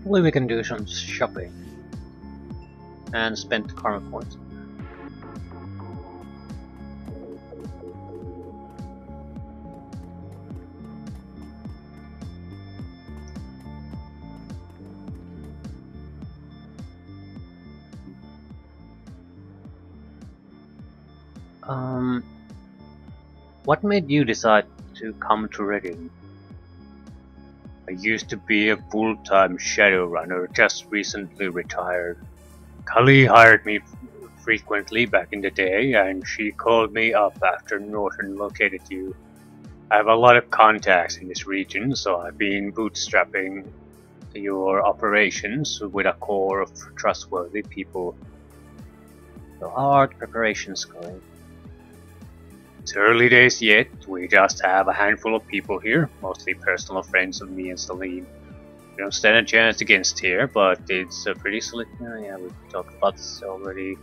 Hopefully we can do some shopping and spend the karma points. What made you decide to come to Reading? I used to be a full-time Shadowrunner, just recently retired. Kali hired me frequently back in the day, and she called me up after Norton located you. I have a lot of contacts in this region, so I've been bootstrapping your operations with a core of trustworthy people. So how are the preparations going? It's early days yet, we just have a handful of people here, mostly personal friends of me and Celine. We don't stand a chance against here, but it's a pretty solid. Yeah, we talked about this already.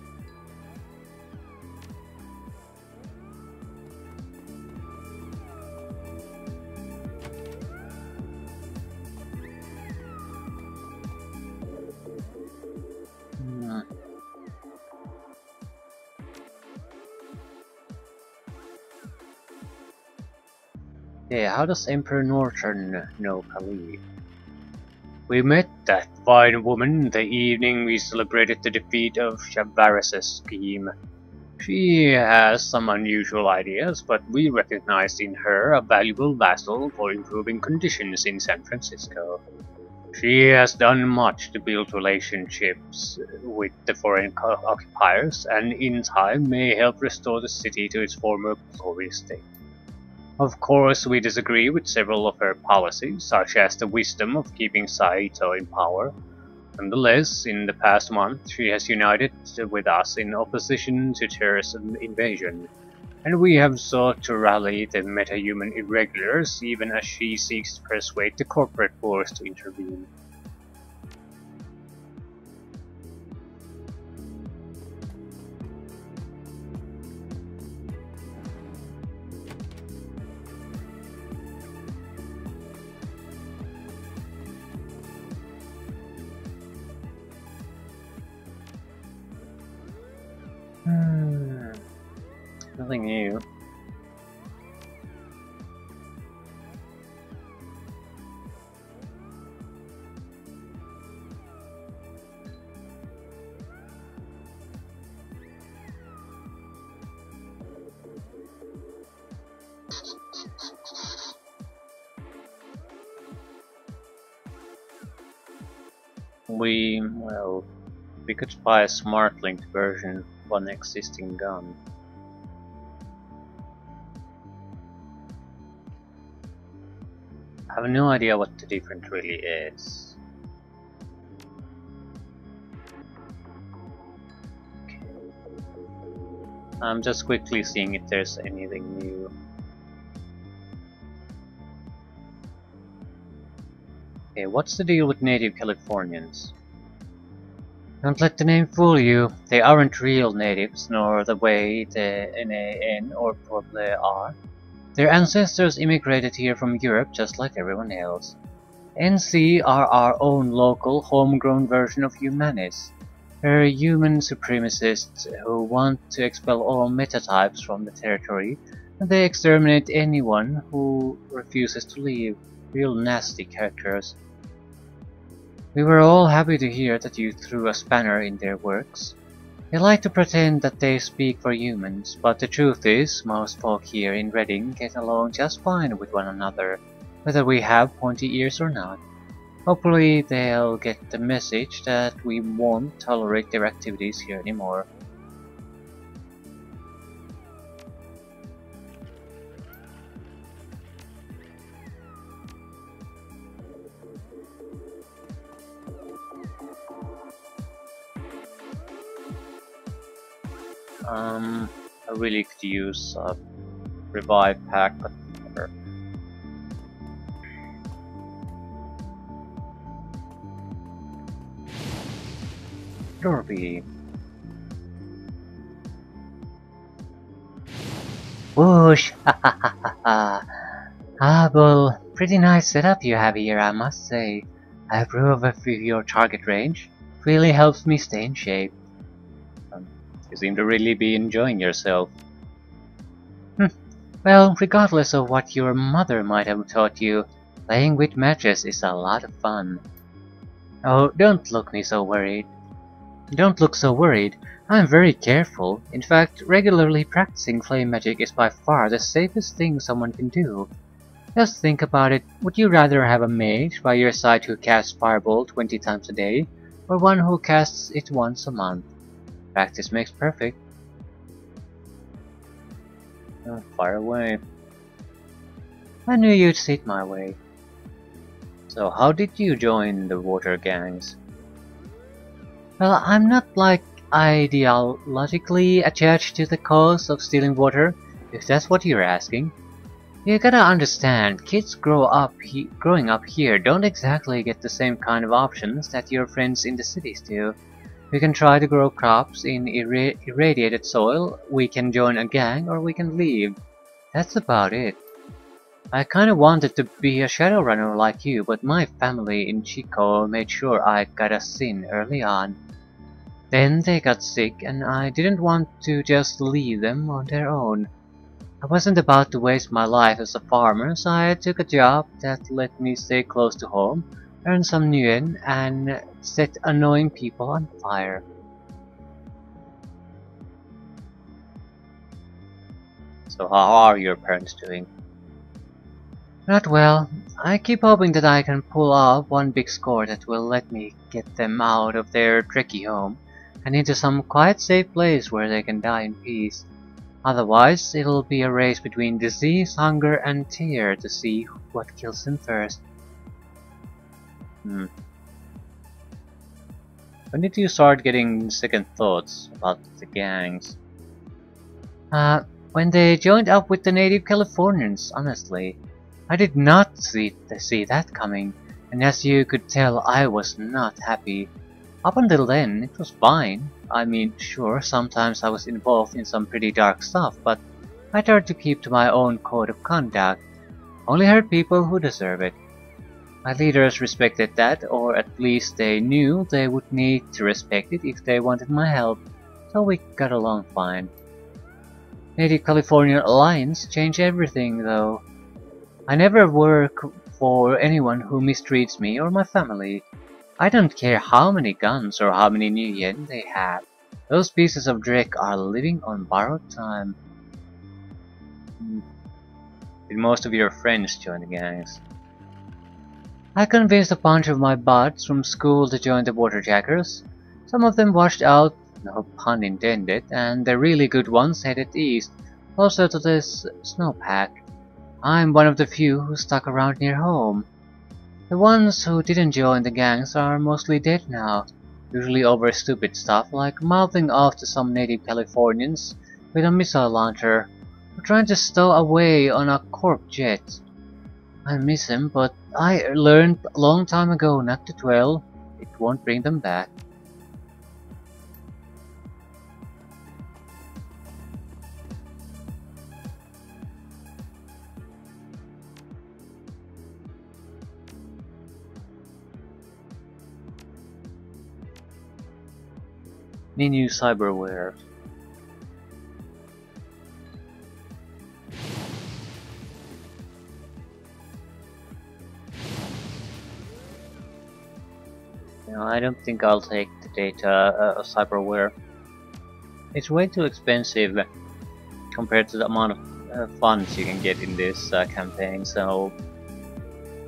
Yeah, how does Emperor Norton know Kali? We met that fine woman the evening we celebrated the defeat of Shavaris' scheme. She has some unusual ideas, but we recognized in her a valuable vassal for improving conditions in San Francisco. She has done much to build relationships with the foreign occupiers, and in time may help restore the city to its former glorious state. Of course, we disagree with several of her policies, such as the wisdom of keeping Saito in power. Nonetheless, in the past month, she has united with us in opposition to terrorism invasion, and we have sought to rally the meta-human irregulars even as she seeks to persuade the corporate force to intervene. Nothing new. We could buy a smart linked version of an existing gun. I have no idea what the difference really is. Okay. I'm just quickly seeing if there's anything new. Okay, what's the deal with native Californians? Don't let the name fool you. They aren't real natives, nor the way the NAN or Pueblo are. Their ancestors immigrated here from Europe just like everyone else. NC are our own local, homegrown version of humanis. They're human supremacists who want to expel all metatypes from the territory, and they exterminate anyone who refuses to leave. Real nasty characters. We were all happy to hear that you threw a spanner in their works. They like to pretend that they speak for humans, but the truth is, most folk here in Reading get along just fine with one another, whether we have pointy ears or not. Hopefully they'll get the message that we won't tolerate their activities here anymore. I really could use a revive pack, but whatever. Dorby. Whoosh! Ah, well, pretty nice setup you have here, I must say. I approve of your target range. Really helps me stay in shape. Um, you seem to really be enjoying yourself. Well, regardless of what your mother might have taught you, playing with matches is a lot of fun. Oh, Don't look so worried. I'm very careful. In fact, regularly practicing flame magic is by far the safest thing someone can do. Just think about it. Would you rather have a mage by your side who casts Fireball 20 times a day, or one who casts it once a month? Practice makes perfect. Oh, fire away. I knew you'd see it my way. So how did you join the water gangs? Well, I'm not like ideologically attached to the cause of stealing water, if that's what you're asking. You gotta understand, kids growing up here don't exactly get the same kind of options that your friends in the cities do. We can try to grow crops in irradiated soil, we can join a gang, or we can leave. That's about it. I kinda wanted to be a Shadowrunner like you, but my family in Chico made sure I got a sin early on. Then they got sick and I didn't want to just leave them on their own. I wasn't about to waste my life as a farmer, so I took a job that let me stay close to home, earn some nuyen, and set annoying people on fire. So how are your parents doing? Not well. I keep hoping that I can pull off one big score that will let me get them out of their tricky home and into some quiet safe place where they can die in peace. Otherwise, it'll be a race between disease, hunger, and tear to see what kills them first. When did you start getting second thoughts about the gangs? When they joined up with the native Californians, honestly. I did not see that coming, and as you could tell, I was not happy. Up until then, it was fine. I mean, sure, sometimes I was involved in some pretty dark stuff, but I tried to keep to my own code of conduct. Only hurt people who deserve it. My leaders respected that, or at least they knew they would need to respect it if they wanted my help, so we got along fine. Native California Alliance changed everything, though. I never work for anyone who mistreats me or my family. I don't care how many guns or how many new yen they have. Those pieces of dreck are living on borrowed time. Did most of your friends join the gangs? I convinced a bunch of my buds from school to join the Waterjackers. Some of them washed out, no pun intended, and the really good ones headed east, closer to this snowpack. I'm one of the few who stuck around near home. The ones who didn't join the gangs are mostly dead now, usually over stupid stuff like mouthing off to some native Californians with a missile launcher, or trying to stow away on a corp jet. I miss them, but I learned a long time ago not to dwell. It won't bring them back. New cyberware. No, I don't think I'll take the data cyberware. It's way too expensive compared to the amount of funds you can get in this campaign, so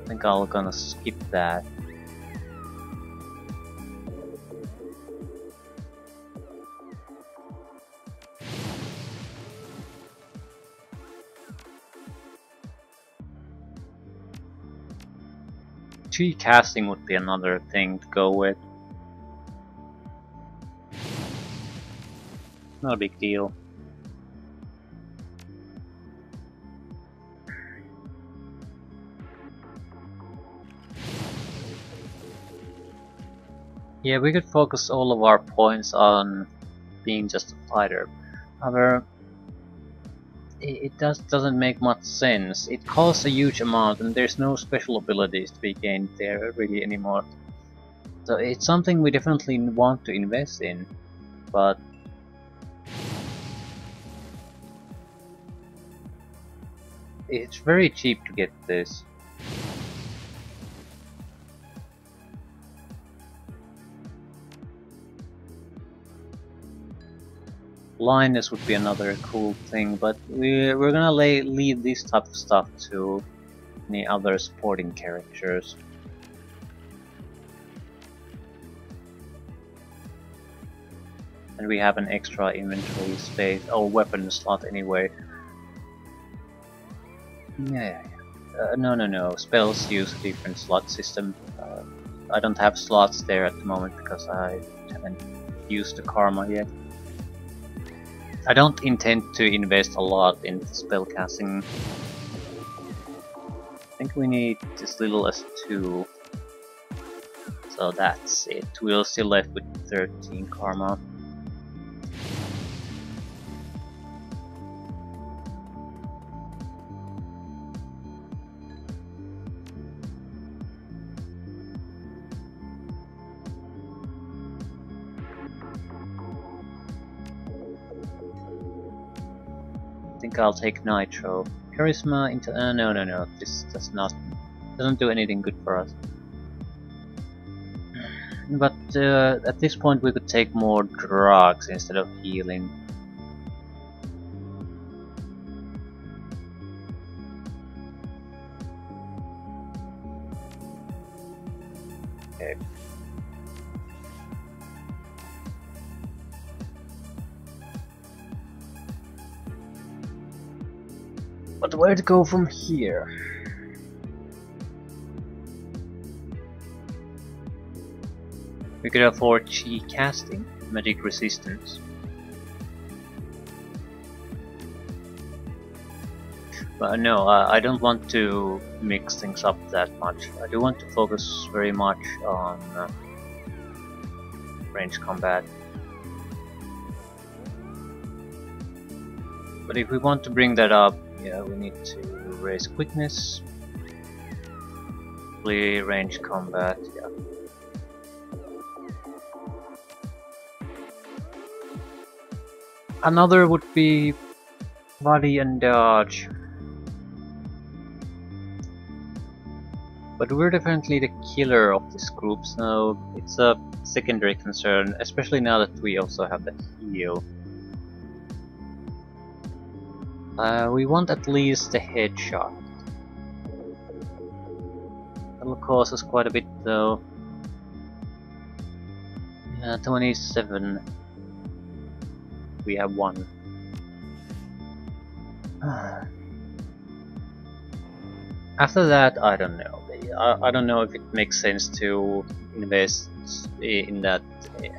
I think I'm gonna skip that. Chi casting would be another thing to go with. Not a big deal. Yeah, we could focus all of our points on being just a fighter. However, it doesn't make much sense. It costs a huge amount and there's no special abilities to be gained there really anymore. So it's something we definitely want to invest in, but it's very cheap to get this. Blindness would be another cool thing, but we're gonna leave this type of stuff to any other supporting characters. And we have an extra inventory space, or weapon slot anyway. Yeah. No. Spells use a different slot system. I don't have slots there at the moment because I haven't used the karma yet. I don't intend to invest a lot in spellcasting. I think we need as little as 2. So that's it. We're still left with 13 karma. I think I'll take Nitro. Charisma into no. This doesn't do anything good for us. But at this point we could take more drugs instead of healing. Okay. But where to go from here? We could afford chi casting, magic resistance. But no, I don't want to mix things up that much. I do want to focus very much on range combat. But if we want to bring that up, yeah, we need to raise quickness, range combat, yeah. Another would be body and dodge. But we're definitely the killer of this group, so it's a secondary concern, especially now that we also have the heal. We want at least a headshot. That'll cost us quite a bit though. 27. We have 1. After that, I don't know. I don't know if it makes sense to invest in that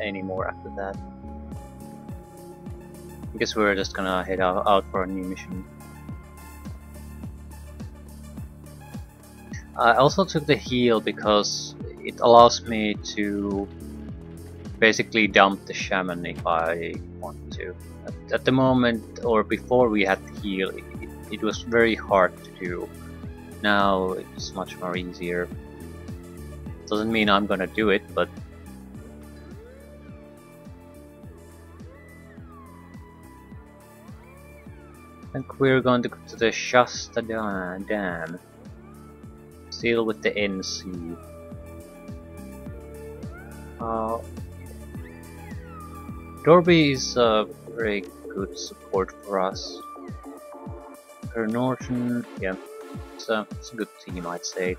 anymore after that. I guess we're just gonna head out for a new mission. I also took the heal because it allows me to basically dump the shaman if I want to. At the moment, or before we had the heal, it was very hard to do. Now it's much more easier. Doesn't mean I'm gonna do it, but I think we're going to go to the Shasta Dam. Still with the NC. Dorby is a very good support for us. Her Norton, yeah, it's a good team, I'd say.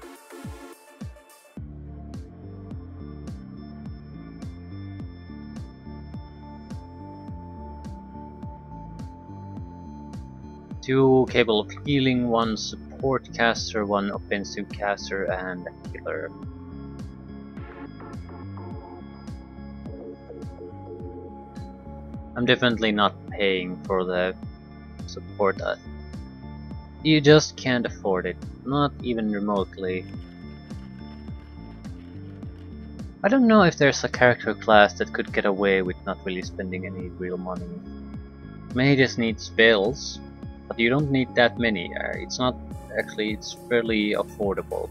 Two capable of healing, 1 support caster, 1 offensive caster, and a killer. I'm definitely not paying for the support. You just can't afford it, not even remotely. I don't know if there's a character class that could get away with not really spending any real money. May just need spells. but you don't need that many. It's not actually. It's fairly affordable.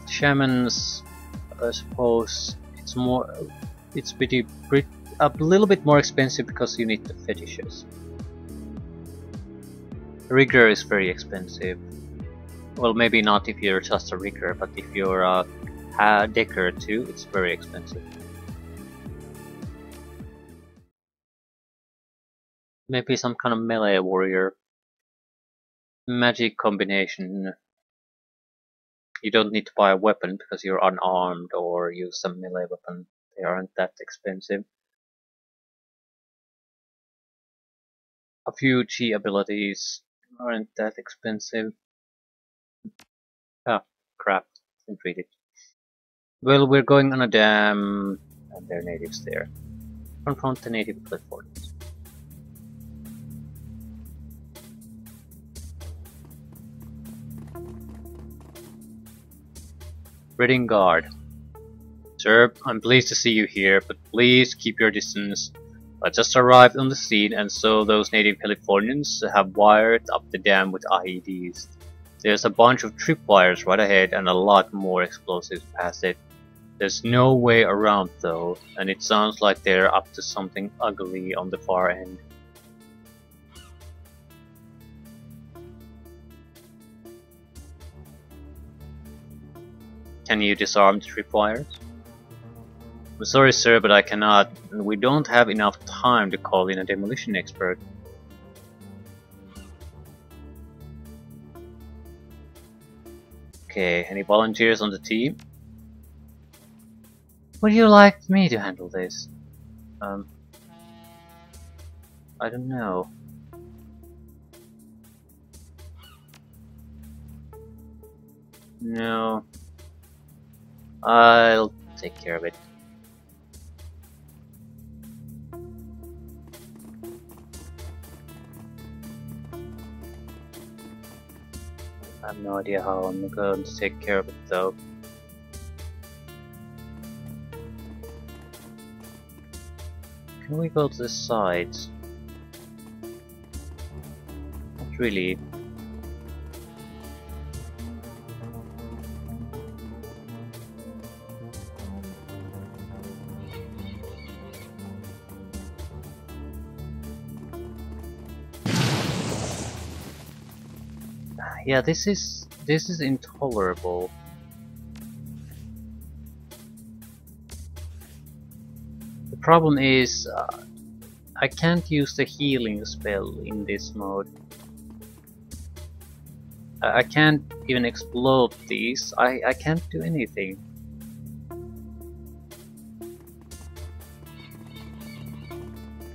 Shamans, I suppose, it's more. It's pretty a little bit more expensive because you need the fetishes. Rigger is very expensive. Well, maybe not if you're just a rigger, but if you're a decker too, it's very expensive. Maybe some kind of melee warrior. Magic combination. You don't need to buy a weapon because you're unarmed or use some melee weapon. They aren't that expensive. A few G abilities aren't that expensive. Ah, crap. Didn't read it. Well, we're going on a dam, and there are natives there. Confront the native platforms. Reading guard. Sir, I'm pleased to see you here, but please keep your distance. I just arrived on the scene and saw those native Californians have wired up the dam with IEDs. There's a bunch of tripwires right ahead and a lot more explosives past it. There's no way around though, and it sounds like they're up to something ugly on the far end. Can you disarm the tripwires? I'm sorry sir, but I cannot. We don't have enough time to call in a demolition expert. Okay, any volunteers on the team? Would you like me to handle this? I don't know. No. I'll take care of it. I have no idea how I'm going to take care of it though. Can we go to the sides? Not really. Yeah, this is intolerable. The problem is I can't use the healing spell in this mode. I can't even explode these. I can't do anything.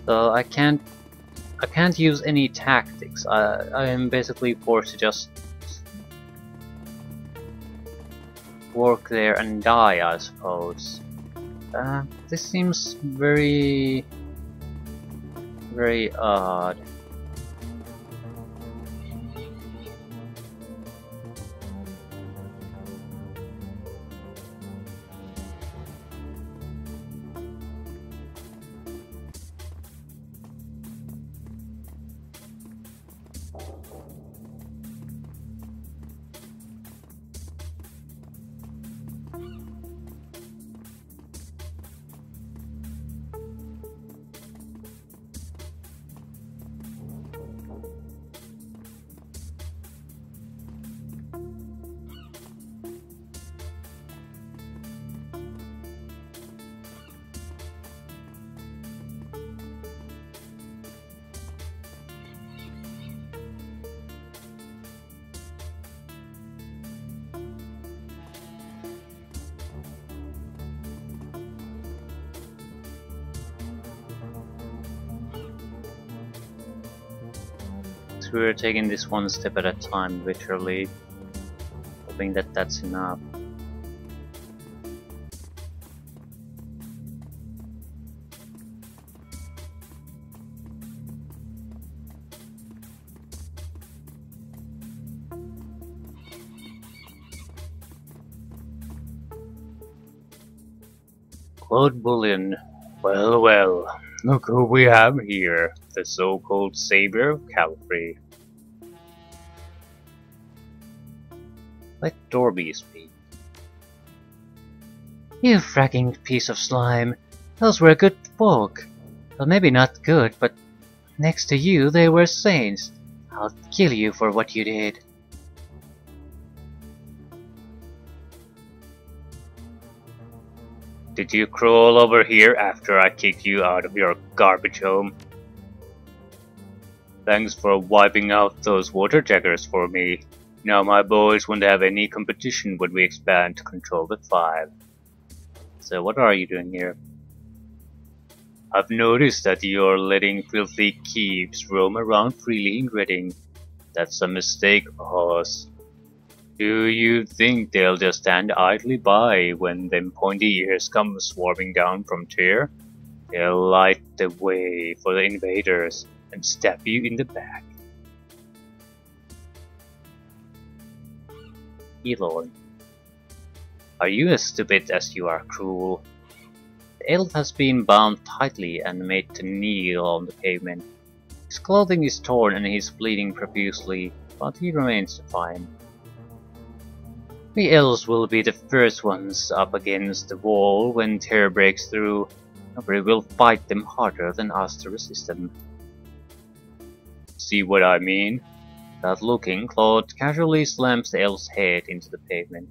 So I can't use any tactics. I am basically forced to just work there and die, I suppose. This seems very odd. We're taking this one step at a time, literally, hoping that that's enough. Cloud Bullion. Well, well. Look who we have here, the so-called savior of Calvary. Let Dorby speak. You fracking piece of slime. Those were good folk. Well, maybe not good, but next to you they were saints. I'll kill you for what you did. Did you crawl over here after I kicked you out of your garbage home? Thanks for wiping out those water jackers for me. Now my boys won't have any competition when we expand to Control the 5. So what are you doing here? I've noticed that you're letting filthy keeps roam around freely in Reading. That's a mistake, boss. Do you think they'll just stand idly by when them pointy ears come swarming down from Tyr? They'll light the way for the invaders and stab you in the back. Elon, are you as stupid as you are cruel? The elf has been bound tightly and made to kneel on the pavement. His clothing is torn and he is bleeding profusely, but he remains defiant. We elves will be the first ones up against the wall when terror breaks through. Nobody will fight them harder than us to resist them. See what I mean? Without looking, Claude casually slams the elf's head into the pavement.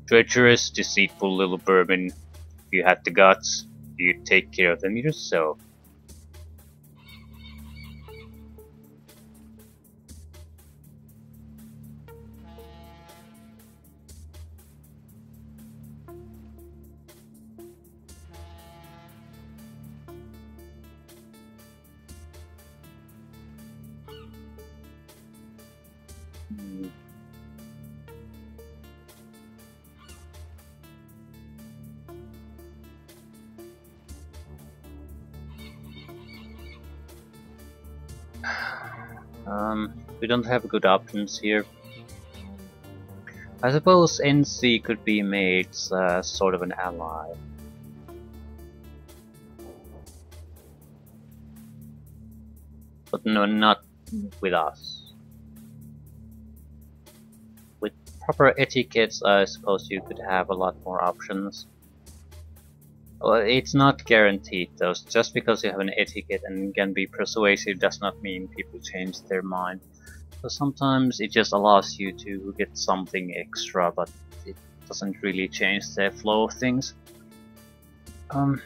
Treacherous, deceitful little vermin. If you had the guts, you'd take care of them yourself. We don't have good options here. I suppose NC could be made sort of an ally. But no, not with us. With proper etiquettes, I suppose you could have a lot more options. Well, it's not guaranteed though. Just because you have an etiquette and can be persuasive does not mean people change their mind. So sometimes it just allows you to get something extra, but it doesn't really change the flow of things. I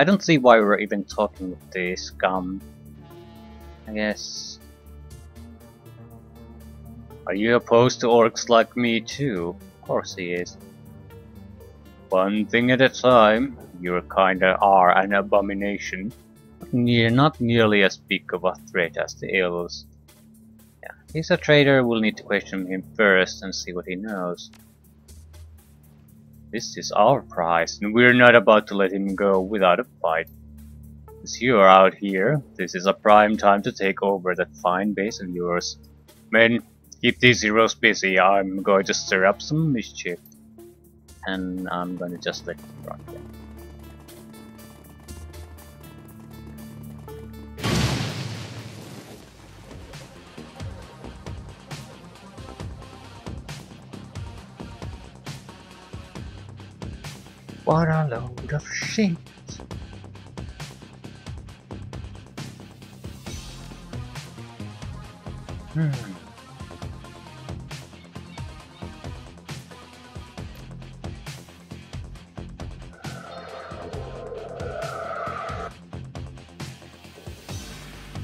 don't see why we're even talking with this scum. I guess. Are you opposed to orcs like me too? Of course he is. One thing at a time. You kinda are an abomination. Not nearly as big of a threat as the elves. Yeah, he's a traitor. We'll need to question him first and see what he knows. This is our prize, and we're not about to let him go without a fight. As you are out here, this is a prime time to take over that fine base of yours. Men, keep these heroes busy. I'm going to stir up some mischief. And I'm going to just let it run there. What a load of shit!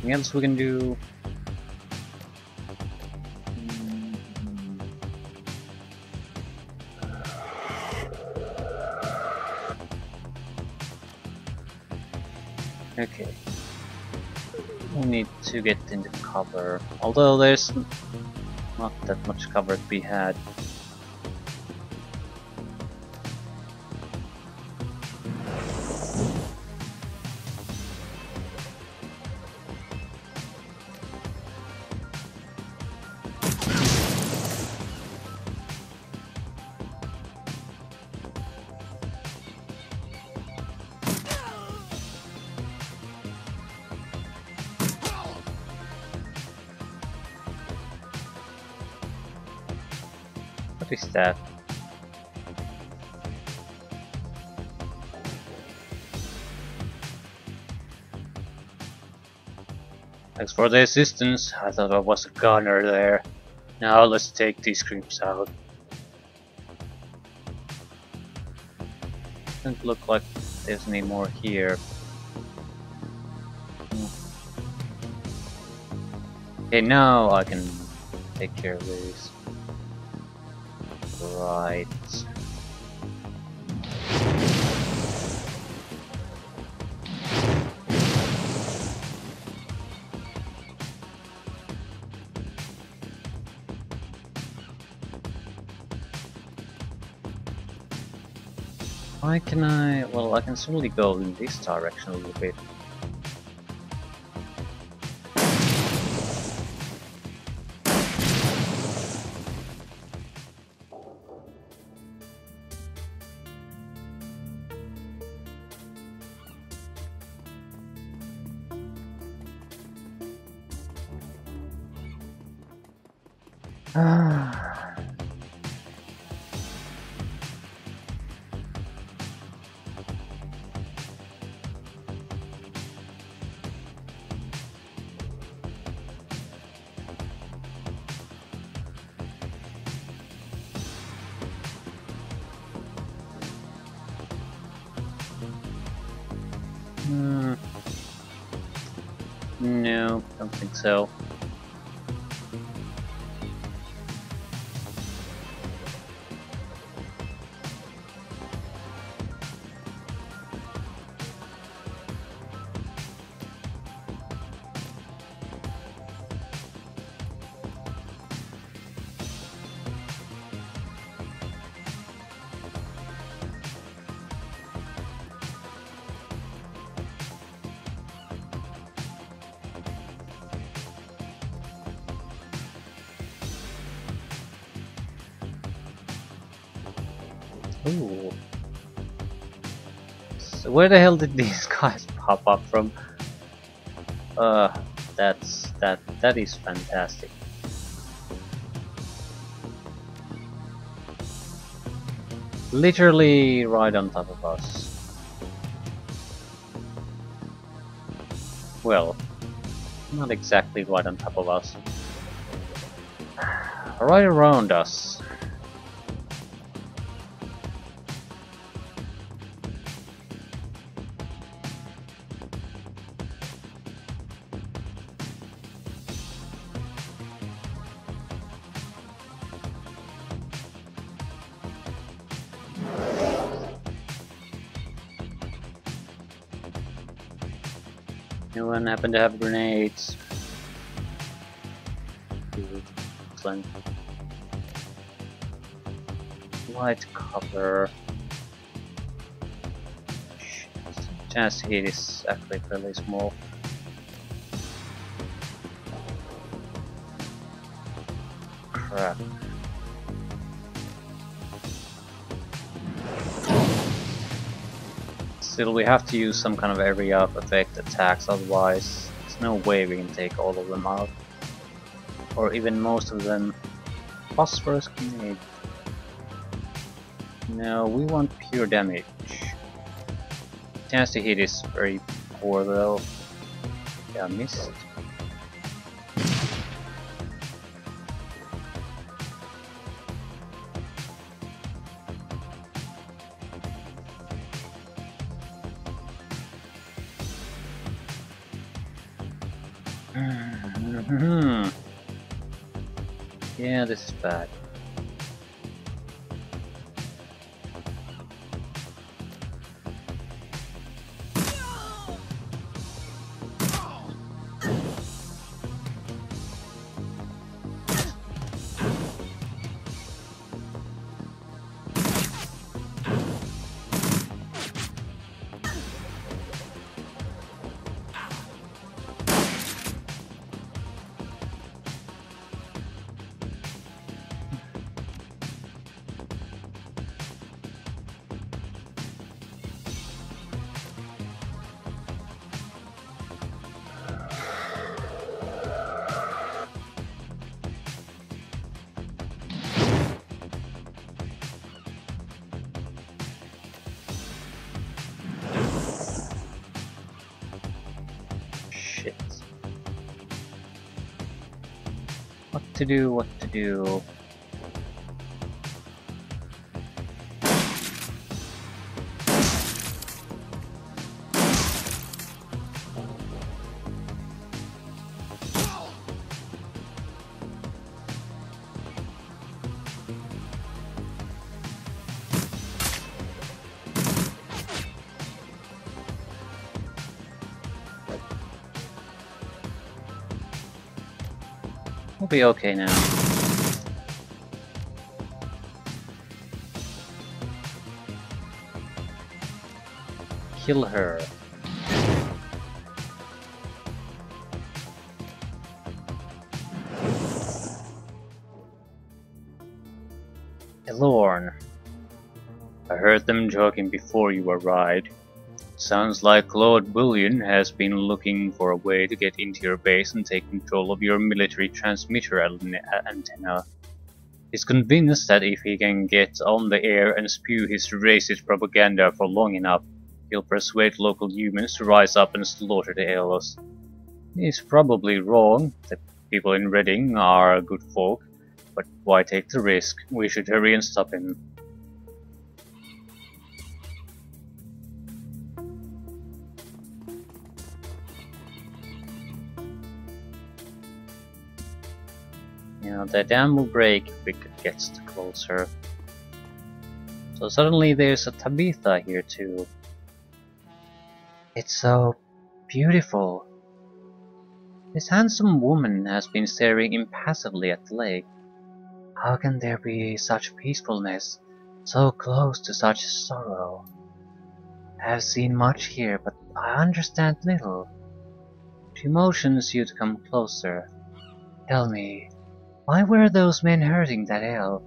Anything else we can do? Okay. We need to get into cover, although there's not that much cover to be had. What is that? Thanks for the assistance. I thought I was a gunner there. Now let's take these creeps out. Doesn't look like there's any more here. Okay, now I can take care of these. Right. Why can I... well, I can certainly go in this direction a little bit. No, don't think so. Ooh. So where the hell did these guys pop up from? That is fantastic. Literally right on top of us. Well, not exactly right on top of us. Right around us. Anyone happen to have grenades? Excellent. Light cover. Chance to hit is actually fairly small. Crap. Still, we have to use some kind of area of effect attacks, otherwise there's no way we can take all of them out. Or even most of them. Phosphorus grenade. No, we want pure damage. Chance to hit is very poor though. Yeah, missed. Yeah, this is bad. to do, what to do. We'll be okay now. Kill her. Elorn. I heard them talking before you arrived. Sounds like Lord William has been looking for a way to get into your base and take control of your military transmitter antenna. He's convinced that if he can get on the air and spew his racist propaganda for long enough, he'll persuade local humans to rise up and slaughter the elves. He's probably wrong. The people in Reading are good folk, but why take the risk? We should hurry and stop him. Yeah, the dam will break if we get closer. So suddenly there's a Tabitha here too. It's so beautiful. This handsome woman has been staring impassively at the lake. How can there be such peacefulness, so close to such sorrow? I have seen much here, but I understand little. She motions you to come closer. Tell me, why were those men hurting that elf?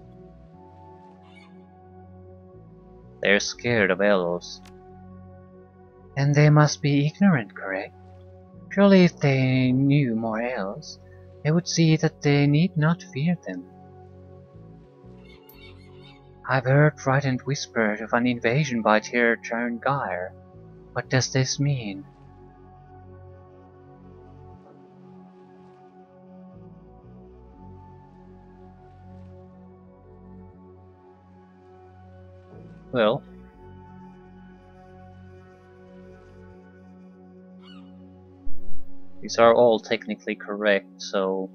They're scared of elves. And they must be ignorant, correct? Surely if they knew more elves, they would see that they need not fear them. I've heard frightened whispers of an invasion by Tyr-Tyrngyr. What does this mean? Well, these are all technically correct, so...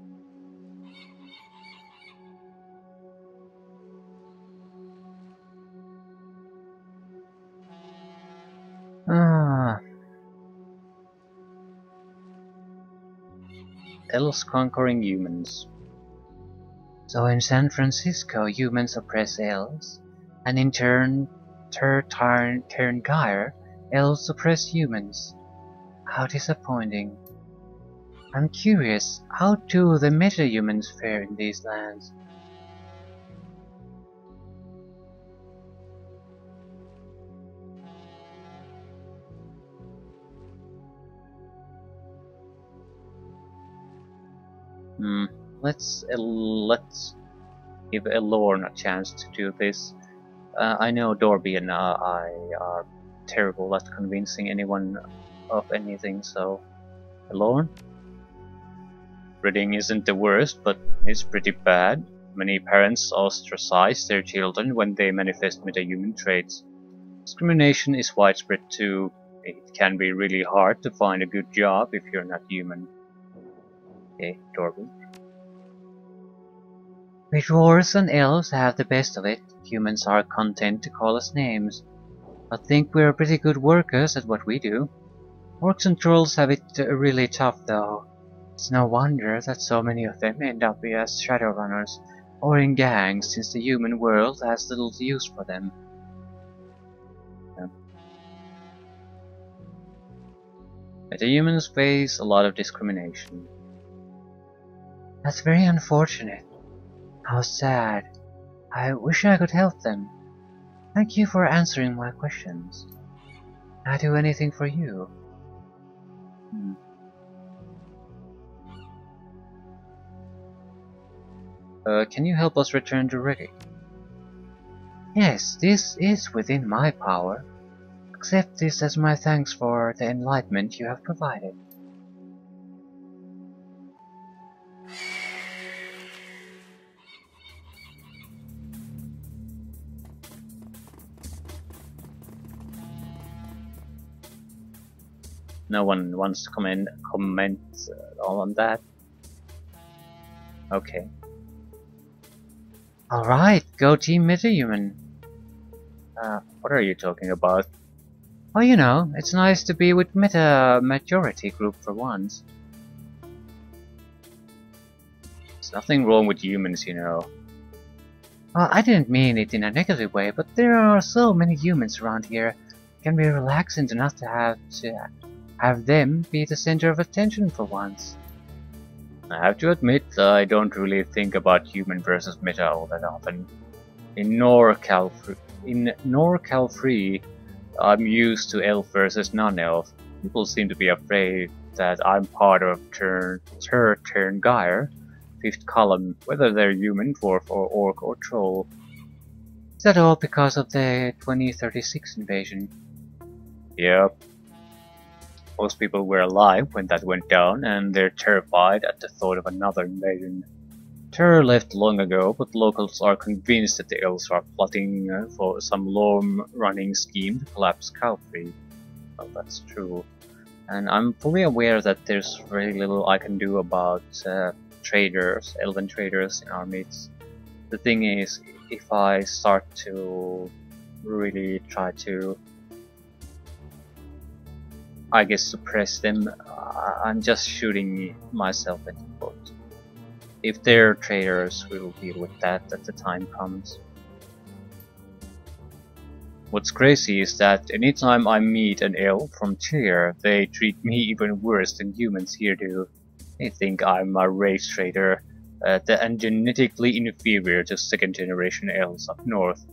Elves conquering humans. So in San Francisco, humans oppress elves, and in turn, Tyr-Tyrngyr, elves oppress humans. How disappointing. I'm curious, how do the meta-humans fare in these lands? Let's give Elorn a chance to do this. I know Dorby and I are terrible at convincing anyone of anything, so... Elorn? Reading isn't the worst, but it's pretty bad. Many parents ostracize their children when they manifest metahuman traits. Discrimination is widespread too. It can be really hard to find a good job if you're not human. Okay, Dorby. We dwarves and elves have the best of it. Humans are content to call us names. I think we're pretty good workers at what we do. Orcs and trolls have it really tough though. It's no wonder that so many of them end up as Shadowrunners, or in gangs since the human world has little use for them. Yeah. Meta-humans face a lot of discrimination. That's very unfortunate. How sad. I wish I could help them. Thank you for answering my questions. Can I do anything for you? Can you help us return to Reading? Yes, this is within my power. Accept this as my thanks for the enlightenment you have provided. No one wants to comment on that. Okay. Alright, go team metahuman. What are you talking about? Oh, you know, it's nice to be with majority group for once. There's nothing wrong with humans, you know. Well, I didn't mean it in a negative way, but there are so many humans around here. It can be relaxing to not to have them be the center of attention for once. I have to admit, I don't really think about human versus meta all that often. In NorCal Free, I'm used to elf versus non-elf. People seem to be afraid that I'm part of third turn Gyre, fifth column, whether they're human, dwarf, or orc or troll. Is that all because of the 2036 invasion? Yep. Most people were alive when that went down, and they're terrified at the thought of another invasion. Terror left long ago, but locals are convinced that the elves are plotting for some long-running scheme to collapse Calfrey. Well, that's true. And I'm fully aware that there's very little I can do about traders, elven traders in our midst. The thing is, if I start to really try to, I guess, suppress them, I'm just shooting myself in the foot. If they're traders, we will deal with that as the time comes. What's crazy is that anytime I meet an elf from Tyr, they treat me even worse than humans here do. They think I'm a race trader and genetically inferior to second generation elves up north.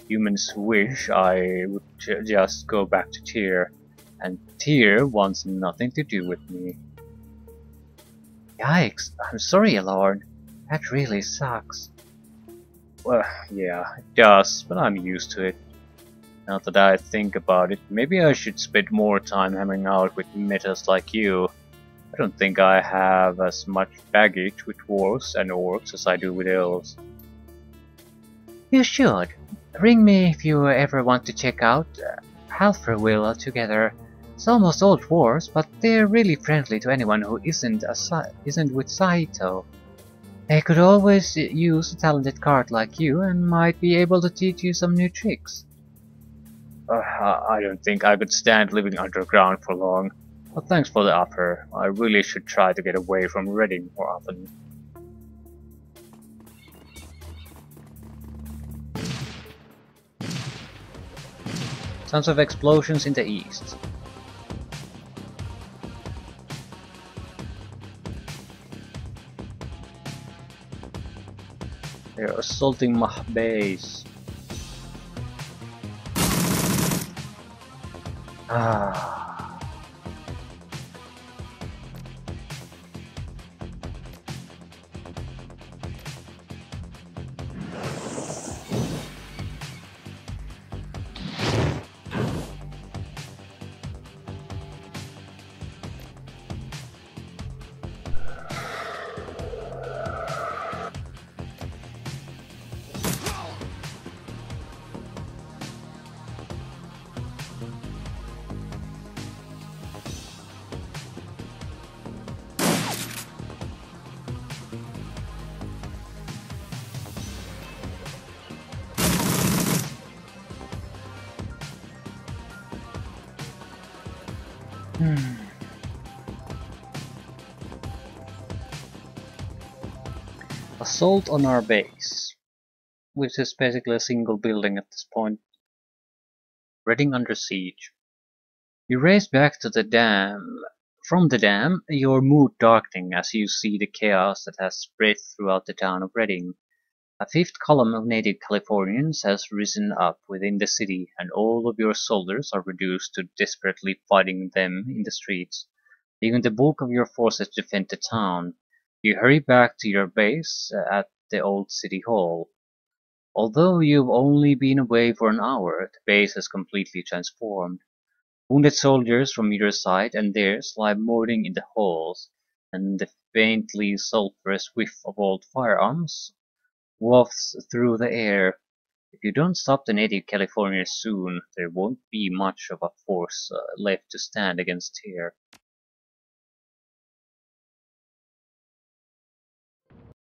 Humans wish I would just go back to Tyr, and Tyr wants nothing to do with me. Yikes, I'm sorry, Lord. That really sucks. Well, yeah, it does, but I'm used to it. Now that I think about it, maybe I should spend more time hanging out with metas like you. I don't think I have as much baggage with dwarves and orcs as I do with elves. You should. Ring me if you ever want to check out Halferwill together. It's almost all dwarves, but they're really friendly to anyone who isn't with Saito. They could always use a talented card like you and might be able to teach you some new tricks. I don't think I could stand living underground for long. But thanks for the offer. I really should try to get away from Reading more often. Sounds of explosions in the east. They're assaulting my base. Ah. Assault on our base, which is basically a single building at this point. Reading under siege. You race back to the dam. From the dam, your mood darkening as you see the chaos that has spread throughout the town of Reading. A fifth column of native Californians has risen up within the city, and all of your soldiers are reduced to desperately fighting them in the streets. Leaving the bulk of your forces to defend the town, you hurry back to your base at the old city hall. Although you've only been away for an hour, the base has completely transformed. Wounded soldiers from either side and theirs lie mourning in the halls, and the faintly sulphurous whiff of old firearms wafts through the air. If you don't stop the native Californians soon, there won't be much of a force left to stand against here.